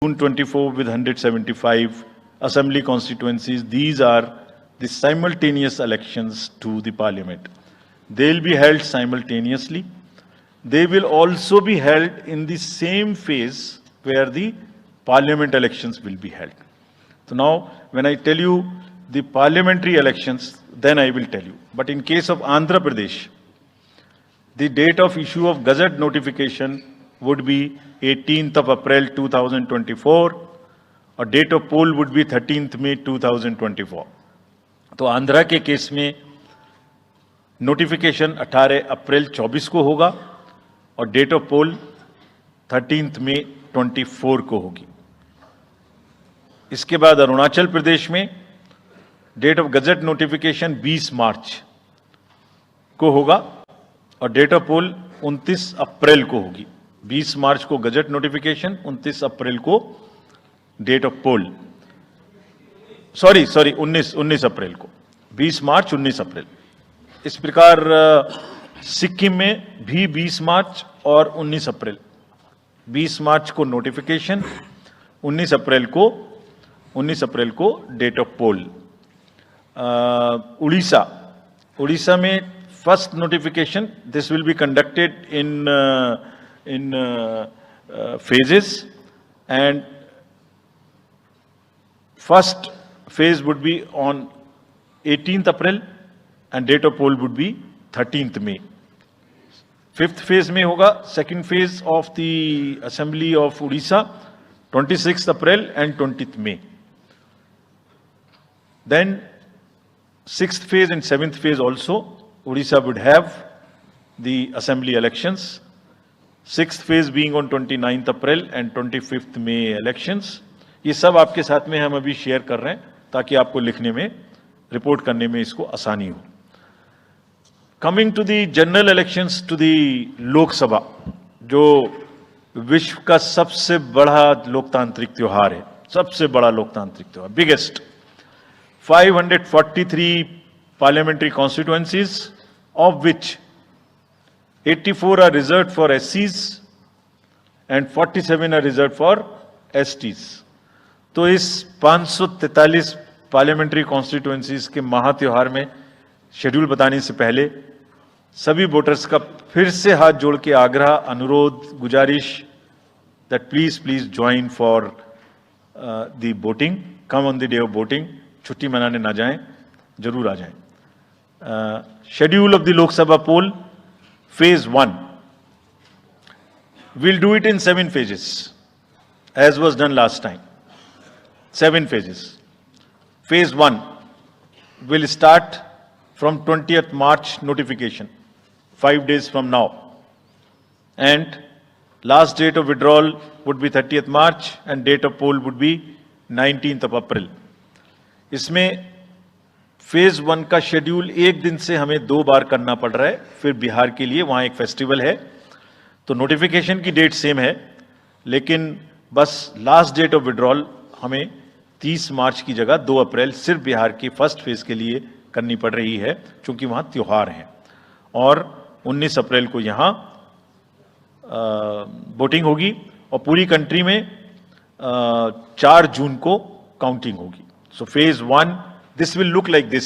June 24 with 175 assembly constituencies. These are the simultaneous elections to the parliament. They will be held simultaneously. They will also be held in the same phase where the parliament elections will be held. So now, when I tell you the parliamentary elections, then I will tell you. But in case of Andhra Pradesh, the date of issue of Gazette notification would be 18th of April 2024 और date of poll would be 13th May 2024. तो आंध्रा के case में notification 18 अप्रैल 24 को होगा और date of pole 13th May 24 को होगी. इसके बाद अरुणाचल प्रदेश में डेट ऑफ गजट नोटिफिकेशन 20 मार्च को होगा और डेट ऑफ पोल 29 अप्रैल को होगी. 20 मार्च को गजट नोटिफिकेशन, 29 अप्रैल को डेट ऑफ पोल. सॉरी 19 अप्रैल को. 20 मार्च 19 अप्रैल. इस प्रकार सिक्किम में भी 20 मार्च और 19 अप्रैल. 20 मार्च को नोटिफिकेशन, 19 अप्रैल को डेट ऑफ पोल. उड़ीसा में first notification, this will be conducted in phases, and first phase would be on 18th April and date of poll would be 13th May. Fifth phase में होगा second phase of the assembly of Odisha 26th April and 20th May. Then sixth phase and seventh phase also Odisha would have the assembly elections. Sixth phase being on 29th April and 25th May elections. ये सब आपके साथ में हम अभी share कर रहे हैं ताकि आपको लिखने में, रिपोर्ट करने में इसको आसानी हो. Coming to the general elections to the Lok Sabha, जो विश्व का सबसे बड़ा लोकतांत्रिक त्योहार है, सबसे बड़ा लोकतांत्रिक त्योहार, biggest. 543 parliamentary constituencies, of which 84 are reserved for SCs and 47 are reserved for STs. तो इस 543 पार्लियामेंट्री कॉन्स्टिट्यूएंसीज के महात्योहार में शेड्यूल बताने से पहले सभी वोटर्स का फिर से हाथ जोड़ के आग्रह, अनुरोध, गुजारिश that please join for the voting. Come on the day of voting. छुट्टी मनाने ना जाएं, जरूर आ जाएं. Schedule of the Lok Sabha poll. Phase 1. We'll do it in 7 phases, as was done last time. 7 phases. Phase 1 will start from 20th March notification, 5 days from now. And last date of withdrawal would be 30th March and date of poll would be 19th of April. इसमें phase 1 का schedule एक दिन से हमें 2 बार करना पड़ रहा है. फिर बिहार के लिए वहां एक फेस्टिवल है, तो नोटिफिकेशन की डेट सेम है, लेकिन बस लास्ट डेट ऑफ विड्रॉल हमें 30 मार्च की जगह 2 अप्रैल सिर्फ बिहार की फर्स्ट फेज के लिए करनी पड़ रही है, क्योंकि वहां त्योहार है. और 19 अप्रैल को यहां वोटिंग होगी और पूरी कंट्री में 4 जून को काउंटिंग होगी. So phase 1 this will look like this.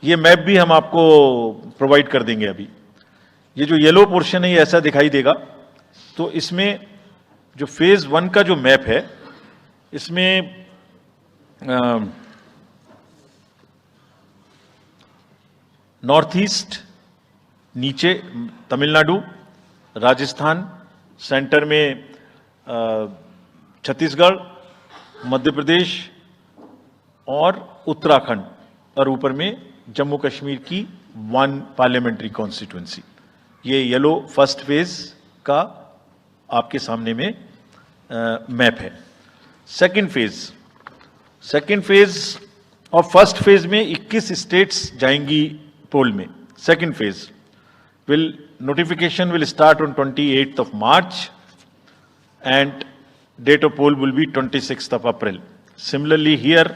ये मैप भी हम आपको प्रोवाइड कर देंगे. अभी ये जो येलो पोर्शन है ये ऐसा दिखाई देगा. तो इसमें जो फेज 1 का जो मैप है, इसमें नॉर्थ ईस्ट, नीचे तमिलनाडु, राजस्थान, सेंटर में छत्तीसगढ़, मध्य प्रदेश और उत्तराखंड, और ऊपर में जम्मू कश्मीर की 1 पार्लियामेंट्री कॉन्स्टिट्यूएंसी. ये येलो फर्स्ट फेज का आपके सामने में मैप है. सेकंड फेज और फर्स्ट फेज में 21 स्टेट्स जाएंगी पोल में. Second phase notification will start on 28th of March and date of poll will be 26th of April. Similarly here,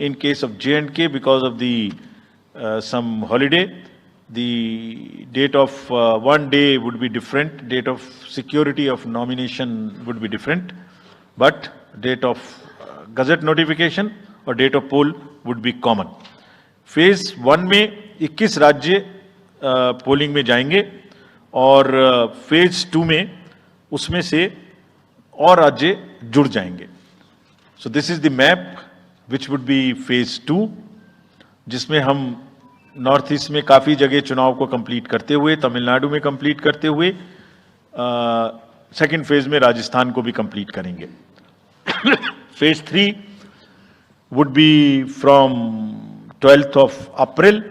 in case of J&K, because of the some holiday, the date of one day would be different, date of security of nomination would be different. but date of gazette notification और date of poll would be common. Phase 1 में 21 राज्य polling में जाएंगे और phase 2 में उसमें से और राज्य जुड़ जाएंगे. So this is the map which would be phase 2, जिसमें हम नॉर्थ ईस्ट में काफी जगह चुनाव को कंप्लीट करते हुए, तमिलनाडु में कंप्लीट करते हुए, सेकेंड फेज में राजस्थान को भी कंप्लीट करेंगे. Phase 3 would be from 12th of April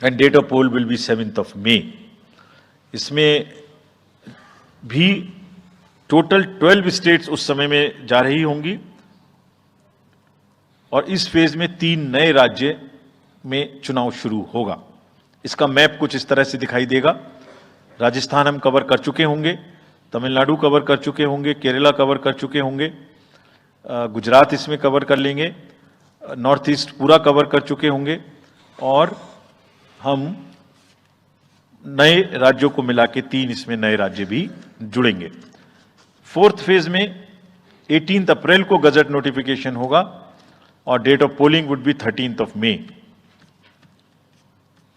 and date of poll will be 7th of May. इसमें भी टोटल 12 स्टेट्स उस समय में जा रही होंगी और इस फेज में 3 नए राज्य में चुनाव शुरू होगा. इसका मैप कुछ इस तरह से दिखाई देगा. राजस्थान हम कवर कर चुके होंगे, तमिलनाडु कवर कर चुके होंगे, केरला कवर कर चुके होंगे, गुजरात इसमें कवर कर लेंगे, नॉर्थ ईस्ट पूरा कवर कर चुके होंगे और हम नए राज्यों को मिला के 3 इसमें नए राज्य भी जुड़ेंगे. फोर्थ फेज में 18 अप्रैल को गजट नोटिफिकेशन होगा और date of polling would be 13th of May.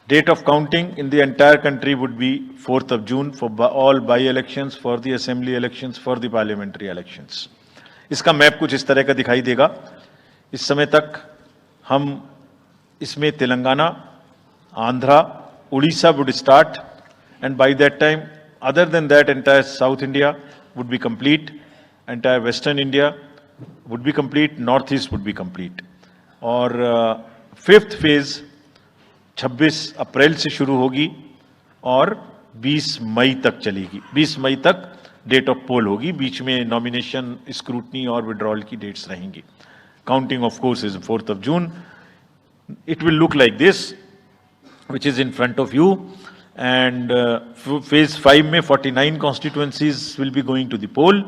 Date of counting in the entire country would be 4th of June for all by-elections, for the assembly elections, for the parliamentary elections. इसका map कुछ इस तरह का दिखाई देगा. इस समय तक हम इसमें Telangana, Andhra, Orissa would start and by that time other than that entire South India would be complete, entire Western India would be complete, North East would be complete. और फिफ्थ फेज 26 अप्रैल से शुरू होगी और 20 मई तक चलेगी. 20 मई तक डेट ऑफ पोल होगी. बीच में नॉमिनेशन, स्क्रूटनी और विड्रॉल की डेट्स रहेंगी. Counting of course is 4th of June. It will look like this which is in front of you, and phase 5 में 49 constituencies will be going to the poll.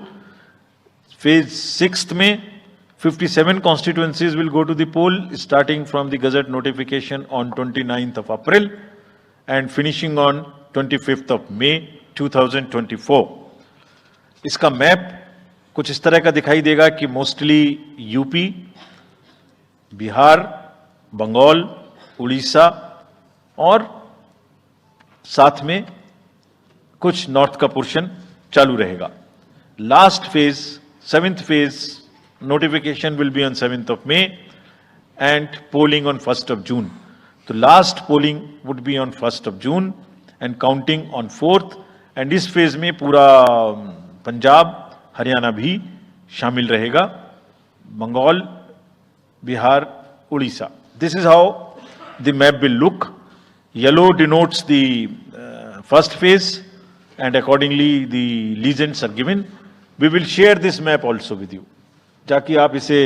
Phase 6 में 57 constituencies will go to the poll starting from the gazette notification on 29th of April and finishing on 25th of May 2024. इसका map कुछ इस तरह का दिखाई देगा कि मोस्टली यूपी, बिहार, बंगाल, उड़ीसा और साथ में कुछ नॉर्थ का पोर्शन चालू रहेगा. Last phase, 7th phase notification will be on 7th of May and polling on 1st of June. तो last polling would be on 1st of June and counting on 4th. and इस phase में पूरा पंजाब, हरियाणा भी शामिल रहेगा, Bengal, Bihar, Orissa. This is how the map will look. Yellow denotes the first phase and accordingly the legends are given. We will share this map also with you, ताकि आप इसे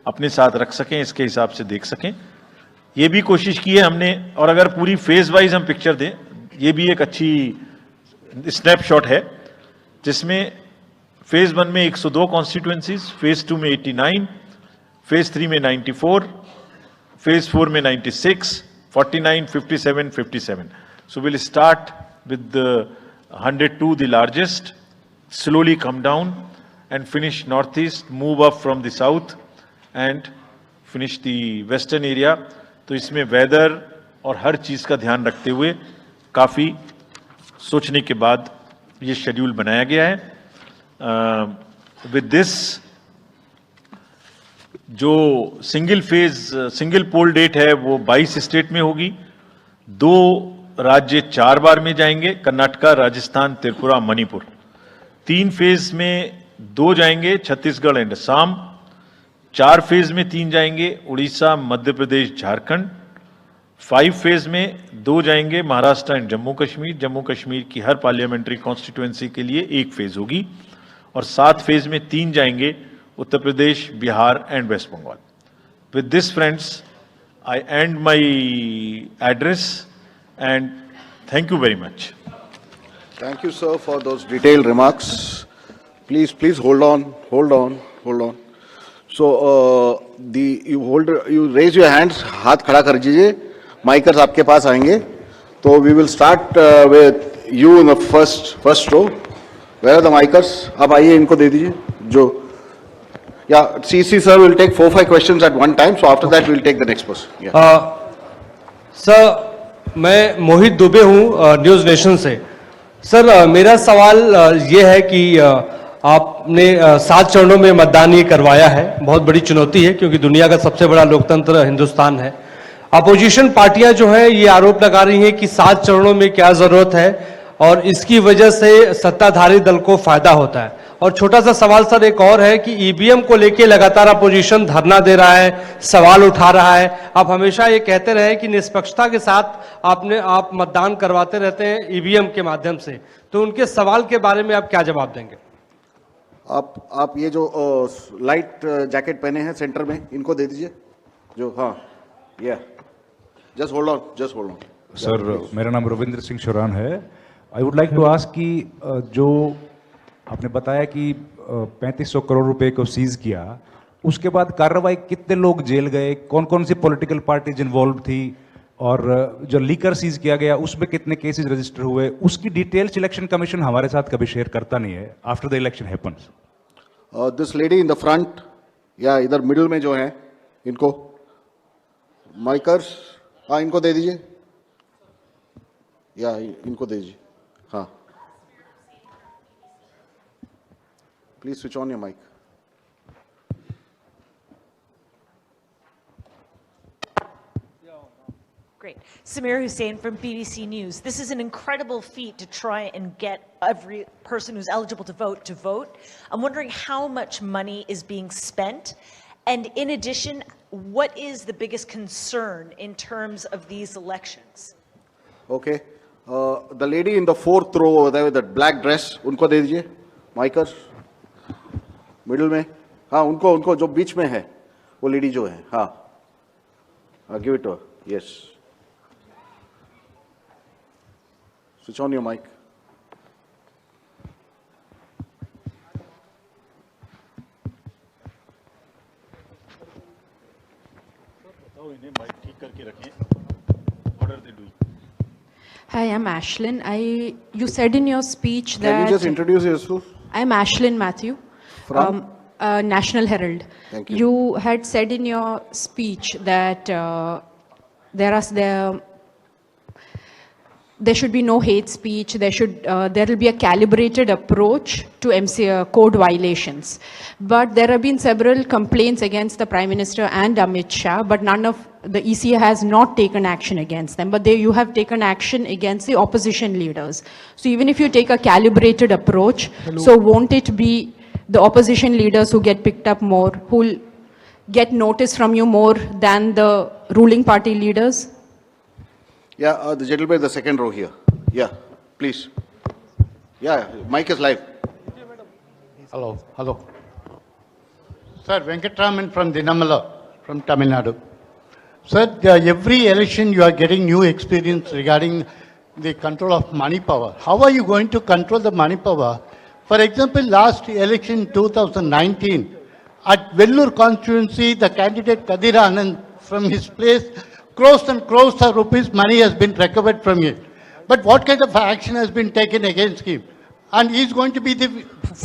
अपने साथ रख सकें, इसके हिसाब से देख सकें. ये भी कोशिश की है हमने, और अगर पूरी फेज वाइज हम पिक्चर दें, ये भी एक अच्छी स्नैपशॉट है जिसमें फेज 1 में 102 कॉन्स्टिट्यूएंसीज, फेज 2 में 89, फेज 3 में 94, फेज 4 में 96, 49, 57, 57. So we'll start with the 102, the largest, slowly come down and finish northeast, move up from the south and finish the western area. तो इसमें वेदर और हर चीज का ध्यान रखते हुए काफी सोचने के बाद ये शेड्यूल बनाया गया है. विद दिस जो सिंगल पोल डेट है वो 22 स्टेट में होगी. 2 राज्य 4 बार में जाएंगे, कर्नाटका, राजस्थान, त्रिपुरा, मणिपुर. 3 फेज में 2 जाएंगे, छत्तीसगढ़ एंड असम. 4 फेज में 3 जाएंगे, उड़ीसा, मध्य प्रदेश, झारखंड. 5 फेज में 2 जाएंगे, महाराष्ट्र एंड जम्मू कश्मीर. जम्मू कश्मीर की हर पार्लियामेंट्री कॉन्स्टिट्यूएंसी के लिए 1 फेज होगी. और 7 फेज में 3 जाएंगे, Uttar Pradesh, Bihar and West Bengal. With this friends, I end my address and thank you very much. Thank you, sir, for those detailed remarks. Please hold on. So, you raise your hands, हाथ खड़ा कर दीजिए. Micers आपके पास आएंगे. तो we will start with you in the first row. Where are the micers? आप आइए, इनको दे दीजिए. जो Yeah, CC sir will take 4-5 questions at one time, so after that we'll take the next person. Yeah. Sir मैं मोहित दुबे हूँ news nation से। Sir मेरा सवाल ये है कि आपने 7 चरणों में मतदान ये करवाया है, बहुत बड़ी चुनौती है क्योंकि दुनिया का सबसे बड़ा लोकतंत्र हिंदुस्तान है। अपोजिशन पार्टियां जो है ये आरोप लगा रही हैं कि 7 चरणों में क्या जरूरत है और इसकी वजह से सत्ताधारी दल को फायदा होता है। और छोटा सा सवाल सर एक और है कि ईवीएम को लेके लगातार अपोजिशन धरना दे रहा है, सवाल उठा रहा है। आप हमेशा ये कहते रहे कि निष्पक्षता के साथ आप मतदान करवाते रहते हैं ईवीएम के माध्यम से, तो उनके सवाल के बारे में आप क्या जवाब देंगे? आप ये जो लाइट जैकेट पहने हैं सेंटर में, इनको दे दीजिए। जो हाँ, या जस्ट होल्ड ऑन। सर मेरा नाम रविंद्र सिंह शोरान है। I would like to ask कि जो आपने बताया कि 3500 करोड़ रुपए को सीज किया, उसके बाद कार्रवाई कितने लोग जेल गए, कौन कौन सी पॉलिटिकल पार्टीज इन्वॉल्व थी, और जो लीकर सीज किया गया उसमें कितने केसेस रजिस्टर हुए, उसकी डिटेल्स इलेक्शन कमीशन हमारे साथ कभी शेयर करता नहीं है after the election happens. This lady in the front, या इधर मिडिल में जो है, इनको माइकर्स, हाँ इनको दे दीजिए, या इनको दे दीजिए। हाँ, please switch on your mic. Great. Samir Hussain from BBC News. This is an incredible feat to try and get every person who's eligible to vote. I'm wondering how much money is being spent. And in addition, what is the biggest concern in terms of these elections? Okay. The lady in the 4th row over there with that black dress, उनको दे दीजिए माइकर्स, middle में। हाँ, उनको जो बीच में है वो lady जो है, हाँ, give it to her. Yes, switch on your mic. इन्हें माइक ठीक करके रखें। What are they doing? Hi, I'm Ashlyn. You said in your speech that... Can you just introduce yourself? I'm Ashlyn Matthew. From? National Herald. Thank you. You had said in your speech that there should be no hate speech. There will be a calibrated approach to code violations. But there have been several complaints against the Prime Minister and Amit Shah, but the EC has not taken action against them. But you have taken action against the opposition leaders. So even if you take a calibrated approach, so won't it be the opposition leaders who get picked up more, who will get notice from you more than the ruling party leaders? Yeah, the gentleman in the second row here. Yeah, please. Yeah, mic is live. Hello. Sir, Venkatraman from Dinamala, from Tamil Nadu. Sir, every election you are getting new experience regarding the control of money power. How are you going to control the money power? For example, last election 2019, at Vellore constituency, the candidate Kadir Anand, from his place, crores and crores of rupees money has been recovered from him. But what kind of action has been taken against him? And he is going to be the